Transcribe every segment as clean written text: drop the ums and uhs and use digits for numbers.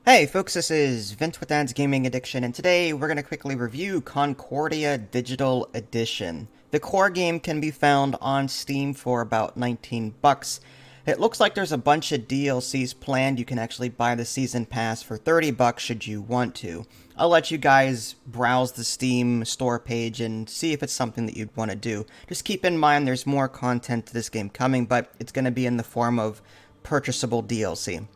Hey folks, this is Vince with Dad's Gaming Addiction, and today we're going to quickly review Concordia Digital Edition. The core game can be found on Steam for about 19 bucks. It looks like there's a bunch of DLCs planned. You can actually buy the season pass for 30 bucks should you want to. I'll let you guys browse the Steam store page and see if it's something that you'd want to do. Just keep in mind there's more content to this game coming, but it's going to be in the form of purchasable DLC.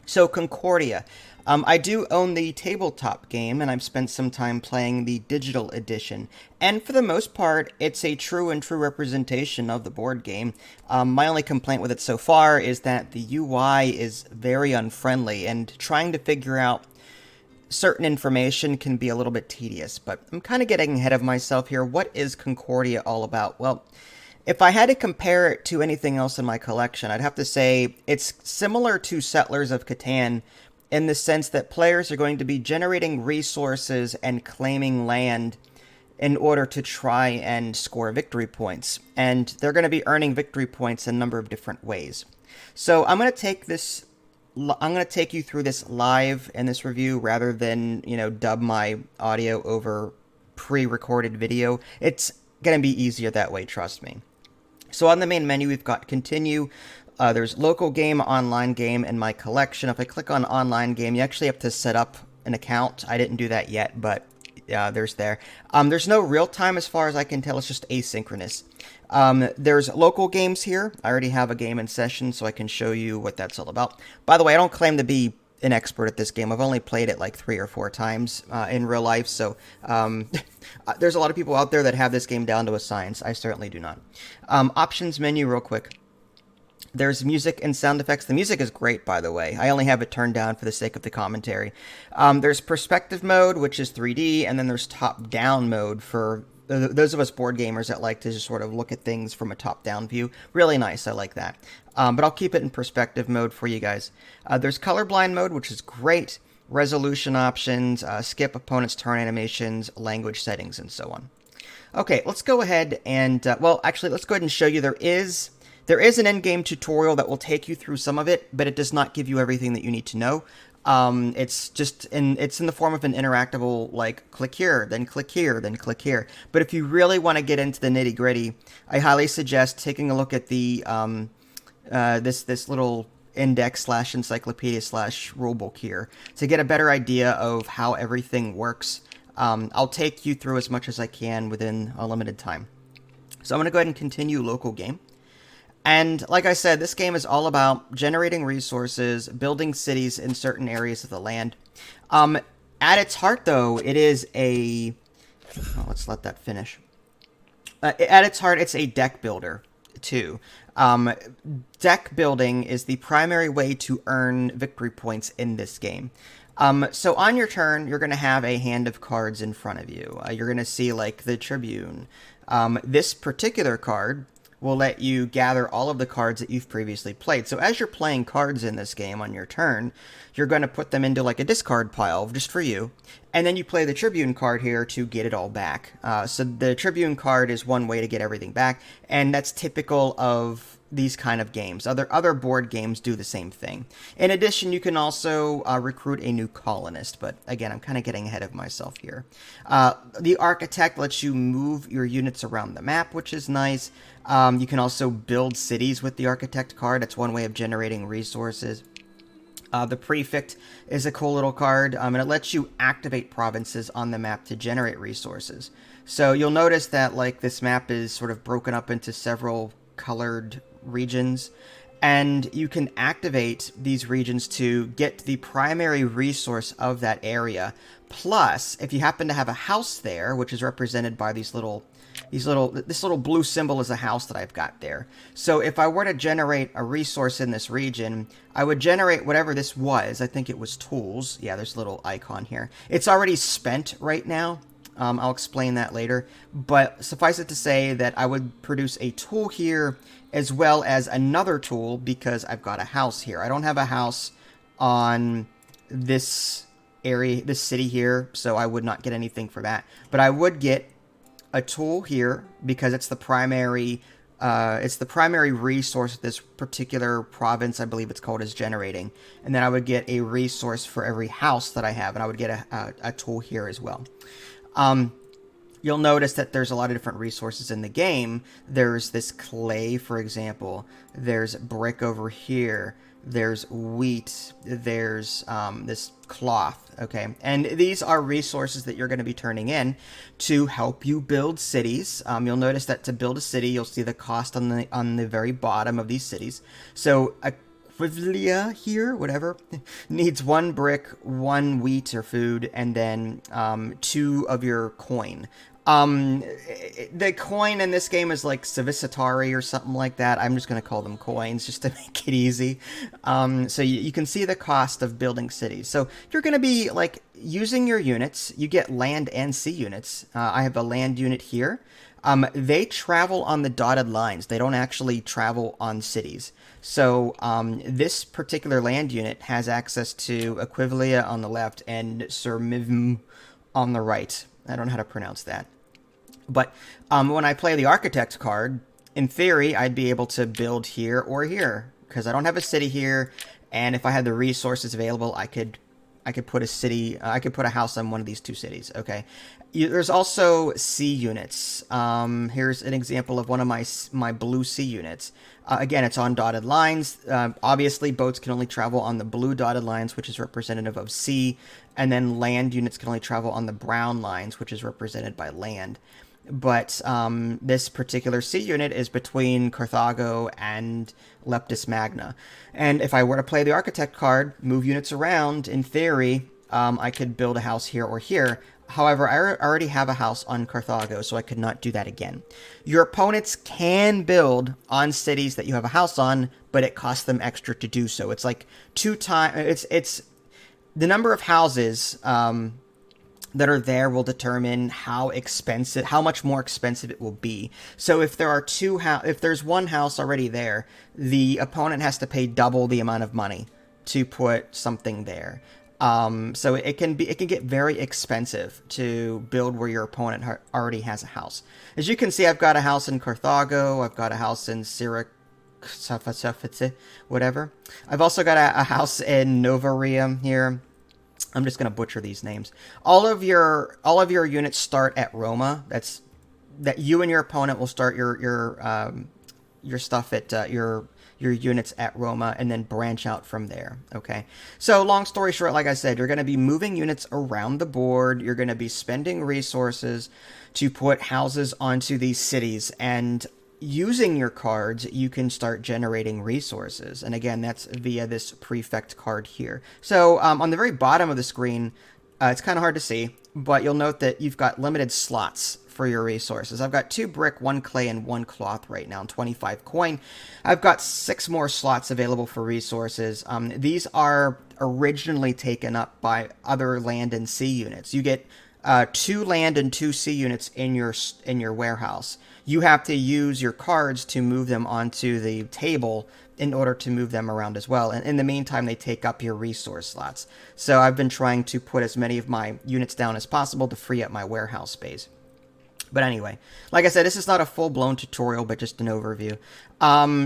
So Concordia. I do own the tabletop game, and I've spent some time playing the digital edition. And for the most part, it's a true and true representation of the board game. My only complaint with it so far is that the UI is very unfriendly, and trying to figure out certain information can be a little bit tedious. But I'm kind of getting ahead of myself here. What is Concordia all about? Well, if I had to compare it to anything else in my collection, I'd have to say it's similar to Settlers of Catan in the sense that players are going to be generating resources and claiming land in order to try and score victory points. And they're going to be earning victory points in a number of different ways. So I'm going to take you through this live in this review rather than, dub my audio over pre-recorded video. It's going to be easier that way, trust me. So on the main menu, we've got continue. There's local game, online game, and my collection. If I click on online game, you actually have to set up an account. I didn't do that yet, but there's there. There's no real time as far as I can tell. It's just asynchronous. There's local games here. I already have a game in session, so I can show you what that's all about. By the way, I don't claim to be an expert at this game. I've only played it like 3 or 4 times in real life, so there's a lot of people out there that have this game down to a science. I certainly do not. Options menu real quick. There's music and sound effects. The music is great, by the way. I only have it turned down for the sake of the commentary. There's perspective mode, which is 3D, and then there's top-down mode for those of us board gamers that like to just sort of look at things from a top-down view. Really nice. I like that. But I'll keep it in perspective mode for you guys. There's colorblind mode, which is great. Resolution options, skip opponent's turn animations, language settings, and so on. Okay, let's go ahead and, let's go ahead and show you there is an in-game tutorial that will take you through some of it, but it does not give you everything that you need to know. It's in the form of an interactable, like, click here, then click here, then click here. But if you really want to get into the nitty-gritty, I highly suggest taking a look at the this little index slash encyclopedia slash rulebook here to get a better idea of how everything works. I'll take you through as much as I can within a limited time. So I'm going to go ahead and continue local game. And like I said, this game is all about generating resources, building cities in certain areas of the land. At its heart, though, it is a... Oh, let's let that finish. At its heart, it's a deck builder, too. Deck building is the primary way to earn victory points in this game. So on your turn, you're going to have a hand of cards in front of you. You're going to see, like, the Tribune. This particular card will let you gather all of the cards that you've previously played. So as you're playing cards in this game on your turn, you're going to put them into like a discard pile just for you. And then you play the Tribune card here to get it all back. So the Tribune card is one way to get everything back, and that's typical of these kind of games. Other board games do the same thing. In addition, you can also recruit a new colonist, but again, I'm kind of getting ahead of myself here. The Architect lets you move your units around the map, which is nice. You can also build cities with the Architect card. That's one way of generating resources. The Prefect is a cool little card, and it lets you activate provinces on the map to generate resources. So you'll notice that like this map is sort of broken up into several colored regions, and you can activate these regions to get the primary resource of that area. Plus, if you happen to have a house there, which is represented by this little blue symbol is a house that I've got there. So if I were to generate a resource in this region, I would generate whatever this was. I think it was tools. Yeah, there's a little icon here. It's already spent right now. I'll explain that later. But suffice it to say that I would produce a tool here as well as another tool because I've got a house here. I don't have a house on this area, this city here, so I would not get anything for that. But I would get a tool here because it's the primary it's the primary resource this particular province, I believe it's called, is generating. And then I would get a resource for every house that I have, and I would get a tool here as well. You'll notice that there's a lot of different resources in the game. There's this clay, for example. There's brick over here. There's wheat. There's this cloth, okay? And these are resources that you're going to be turning in to help you build cities. You'll notice that to build a city, you'll see the cost on the very bottom of these cities. So Equivlia here, whatever, needs 1 brick, 1 wheat or food, and then 2 of your coin. The coin in this game is like Civisitari or something like that. I'm just going to call them coins just to make it easy. So you can see the cost of building cities. So you're going to be like using your units. You get land and sea units. I have a land unit here. They travel on the dotted lines. They don't actually travel on cities. So this particular land unit has access to Equivlia on the left and Surmivm on the right. I don't know how to pronounce that. But when I play the Architect card, in theory, I'd be able to build here or here, because I don't have a city here, and if I had the resources available, I could put a city, I could put a house on one of these 2 cities, okay? There's also sea units. Here's an example of one of my blue sea units. Again, it's on dotted lines. Obviously, boats can only travel on the blue dotted lines, which is representative of sea, and then land units can only travel on the brown lines, which is represented by land. But this particular sea unit is between Carthago and Leptis Magna. And if I were to play the Architect card, move units around, in theory, I could build a house here or here. However, I already have a house on Carthago, so I could not do that again. Your opponents can build on cities that you have a house on, but it costs them extra to do so. It's like 2 times... It's the number of houses... that are there will determine how much more expensive it will be. So if there are if there's 1 house already there, the opponent has to pay double the amount of money to put something there. So it can get very expensive to build where your opponent already has a house. As you can see, I've got a house in Carthago. I've got a house in whatever. I've also got a house in Novaria here. I'm just going to butcher these names. All of your units start at Roma. That you and your opponent will start your stuff at your units at Roma and then branch out from there. Okay. So long story short, like I said, you're going to be moving units around the board. You're going to be spending resources to put houses onto these cities, and using your cards, you can start generating resources. And again, that's via this prefect card here. So on the very bottom of the screen, it's kind of hard to see, but you'll note that you've got limited slots for your resources. I've got 2 brick, 1 clay, and 1 cloth right now, and 25 coin. I've got 6 more slots available for resources. These are originally taken up by other land and sea units. You get 2 land and 2 sea units in your warehouse. You have to use your cards to move them onto the table in order to move them around as well. And in the meantime, they take up your resource slots. So I've been trying to put as many of my units down as possible to free up my warehouse space. But anyway, like I said, this is not a full-blown tutorial, but just an overview.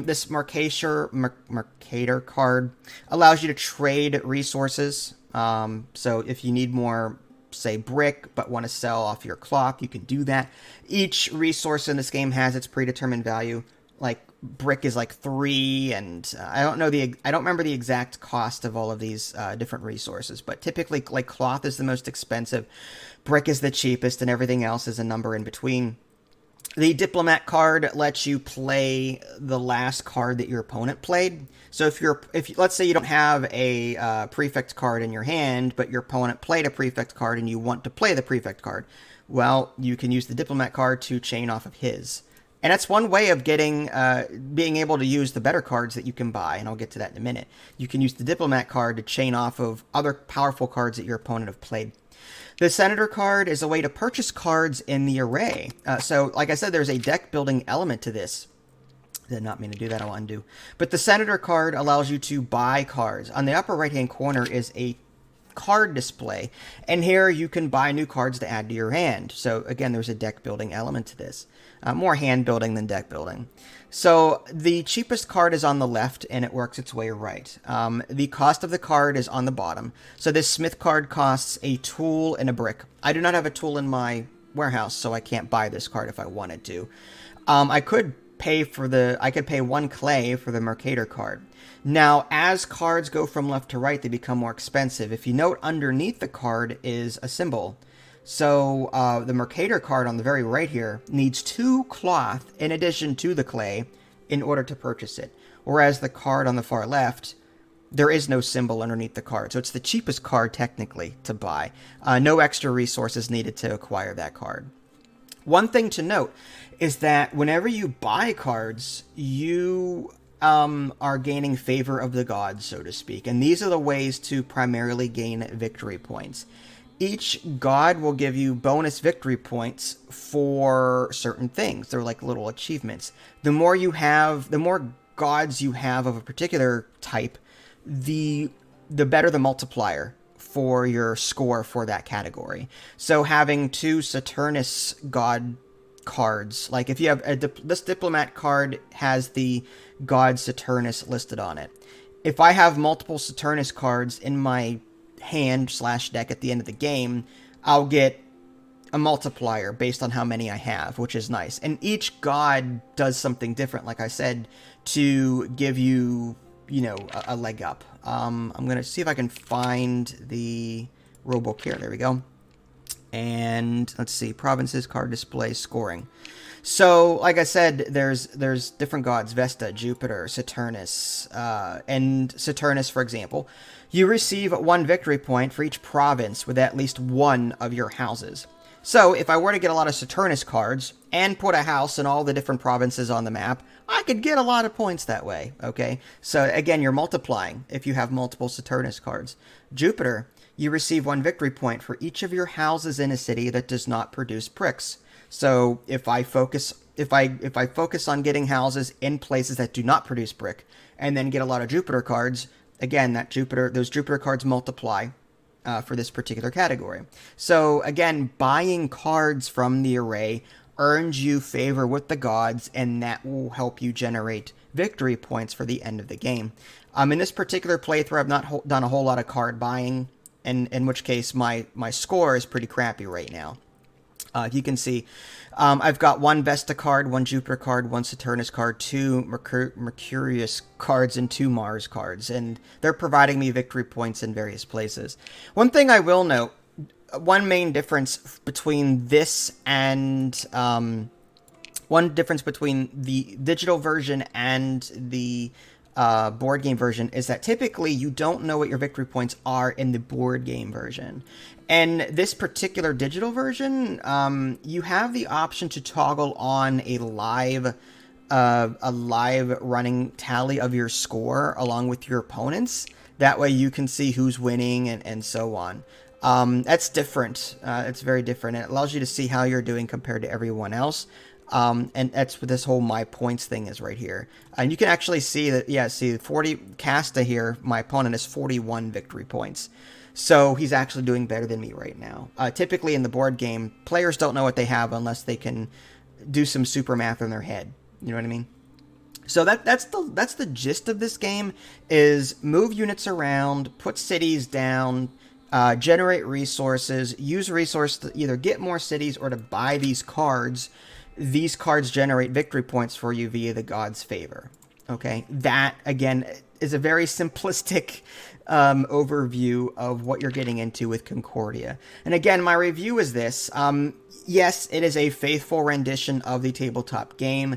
This Mercator card allows you to trade resources. So if you need more, say, brick, but want to sell off your cloth, you can do that. Each resource in this game has its predetermined value. Like, brick is like 3, and I don't remember the exact cost of all of these different resources, but typically, like, cloth is the most expensive, brick is the cheapest, and everything else is a number in between. The Diplomat card lets you play the last card that your opponent played. So if let's say you don't have a prefect card in your hand, but your opponent played a prefect card and you want to play the prefect card, well, you can use the Diplomat card to chain off of his. And that's one way of being able to use the better cards that you can buy, and I'll get to that in a minute. You can use the Diplomat card to chain off of other powerful cards that your opponent have played. The Senator card is a way to purchase cards in the array. So, like I said, there's a deck building element to this. Did not mean to do that, I'll undo. But the Senator card allows you to buy cards. On the upper right-hand corner is a card display. And here you can buy new cards to add to your hand. So again, there's a deck building element to this. More hand building than deck building. So the cheapest card is on the left, and it works its way right. The cost of the card is on the bottom. So this Smith card costs a tool and a brick. I do not have a tool in my warehouse, so I can't buy this card if I wanted to. I could pay 1 clay for the Mercator card. Now, as cards go from left to right, they become more expensive. If you note, underneath the card is a symbol. So the Mercator card on the very right here needs 2 cloth in addition to the clay in order to purchase it. Whereas the card on the far left, there is no symbol underneath the card. So it's the cheapest card technically to buy. No extra resources needed to acquire that card. One thing to note is that whenever you buy cards, you are gaining favor of the gods, so to speak. And these are the ways to primarily gain victory points. Each god will give you bonus victory points for certain things. They're like little achievements. The more gods you have of a particular type, the better the multiplier for your score for that category. So having 2 Saturnus god cards, like if you have this diplomat card has the god Saturnus listed on it. If I have multiple Saturnus cards in my hand/deck at the end of the game, I'll get a multiplier based on how many I have, which is nice. And each god does something different, like I said, to give you, a leg up. I'm going to see if I can find the rulebook here. There we go. And let's see, provinces, card display, scoring. So, like I said, there's different gods, Vesta, Jupiter, Saturnus, and Saturnus, for example. You receive 1 victory point for each province with at least 1 of your houses. So, if I were to get a lot of Saturnus cards and put a house in all the different provinces on the map, I could get a lot of points that way, okay? So, again, you're multiplying if you have multiple Saturnus cards. Jupiter, you receive 1 victory point for each of your houses in a city that does not produce bricks. So if I focus on getting houses in places that do not produce brick, and then get a lot of Jupiter cards, again, those Jupiter cards multiply for this particular category. So again, buying cards from the array earns you favor with the gods, and that will help you generate victory points for the end of the game. In this particular playthrough, I've not done a whole lot of card buying, in which case my score is pretty crappy right now. You can see I've got 1 Vesta card, 1 Jupiter card, 1 Saturnus card, 2 Mercurius cards, and 2 Mars cards, and they're providing me victory points in various places. One thing I will note, one main difference between this and one difference between the digital version and the board game version is that typically you don't know what your victory points are in the board game version. And this particular digital version, you have the option to toggle on a live running tally of your score along with your opponents. That way you can see who's winning and so on. That's different. It's very different. It allows you to see how you're doing compared to everyone else. And that's what this whole my points thing is right here. And you can actually see that, see 40 Casta here, my opponent has 41 victory points. So he's actually doing better than me right now. Typically in the board game, players don't know what they have unless they can do some super math in their head. You know what I mean? So that's the gist of this game, is move units around, put cities down, generate resources, use resources to either get more cities or to buy these cards. These cards generate victory points for you via the god's favor. Okay, that again is a very simplistic overview of what you're getting into with Concordia. And again, my review is this. Yes, it is a faithful rendition of the tabletop game.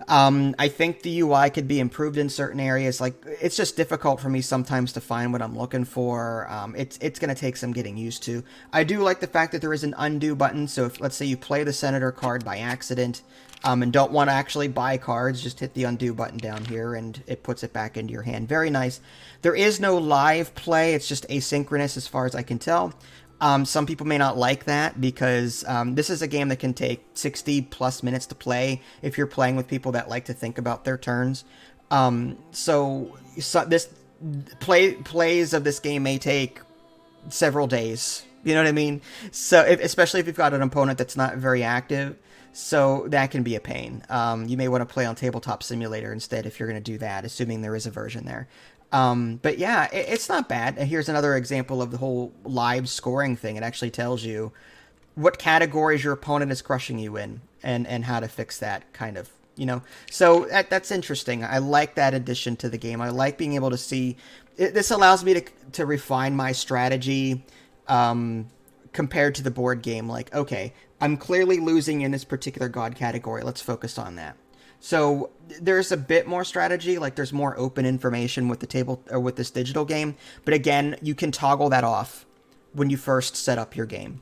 I think the UI could be improved in certain areas. Like, it's just difficult for me sometimes to find what I'm looking for. It's going to take some getting used to. I do like the fact that there is an undo button. So if, let's say, you play the Senator card by accident, and don't want to actually buy cards, just hit the undo button down here and it puts it back into your hand. Very nice. There is no live play. It's just asynchronous as far as I can tell. Some people may not like that because this is a game that can take 60 plus minutes to play if you're playing with people that like to think about their turns. So this plays of this game may take several days. You know what I mean? So, especially if you've got an opponent that's not very active, so that can be a pain. You may want to play on Tabletop Simulator instead if you're going to do that, assuming there is a version there. But yeah, it's not bad. And here's another example of the whole live scoring thing. It actually tells you what categories your opponent is crushing you in, and how to fix that, kind of, so that's interesting. I like that addition to the game. I like being able to see this allows me to refine my strategy, compared to the board game. Like, okay, I'm clearly losing in this particular god category, let's focus on that. So there's a bit more strategy, like there's more open information with the table, or with this digital game, but again, you can toggle that off when you first set up your game.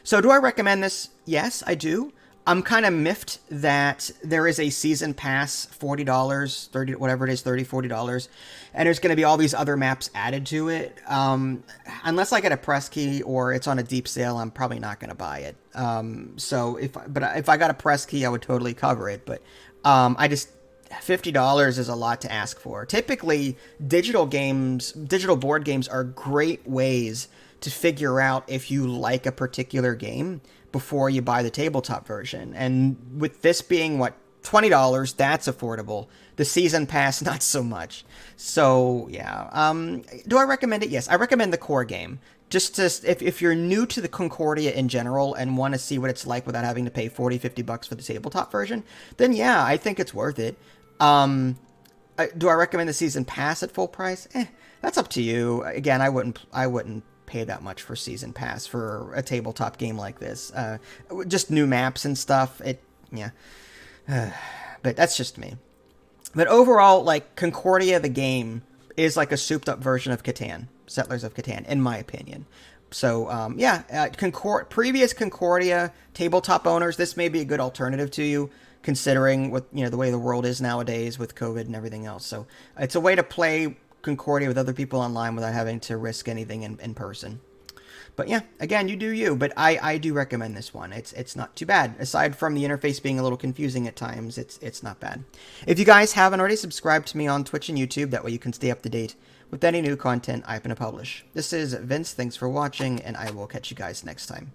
So do I recommend this? Yes, I do. I'm kind of miffed that there is a season pass, $40, 30, whatever it is, $30, $40, and there's going to be all these other maps added to it. Unless I get a press key or it's on a deep sale, I'm probably not going to buy it. So if I got a press key, I would totally cover it. But $50 is a lot to ask for. Typically, digital board games are great ways to figure out if you like a particular game before you buy the tabletop version. And with this being, $20, that's affordable. The season pass, not so much. So, yeah. Do I recommend it? Yes, I recommend the core game. Just to, if you're new to the Concordia in general and want to see what it's like without having to pay $40-50 for the tabletop version, then yeah, I think it's worth it. Do I recommend the season pass at full price? That's up to you. Again, I wouldn't pay that much for season pass for a tabletop game like this. Just new maps and stuff. But that's just me. But overall, like, Concordia the game is like a souped up version of Catan, Settlers of Catan, in my opinion. So previous Concordia tabletop owners, this may be a good alternative to you, considering what the way the world is nowadays with COVID and everything else. So it's a way to play Concordia with other people online without having to risk anything in person. But yeah, again, you do you. But I do recommend this one. It's not too bad. Aside from the interface being a little confusing at times, it's not bad. If you guys haven't already, subscribed to me on Twitch and YouTube. That way you can stay up to date with any new content I happen to publish. This is Vince. Thanks for watching, and I will catch you guys next time.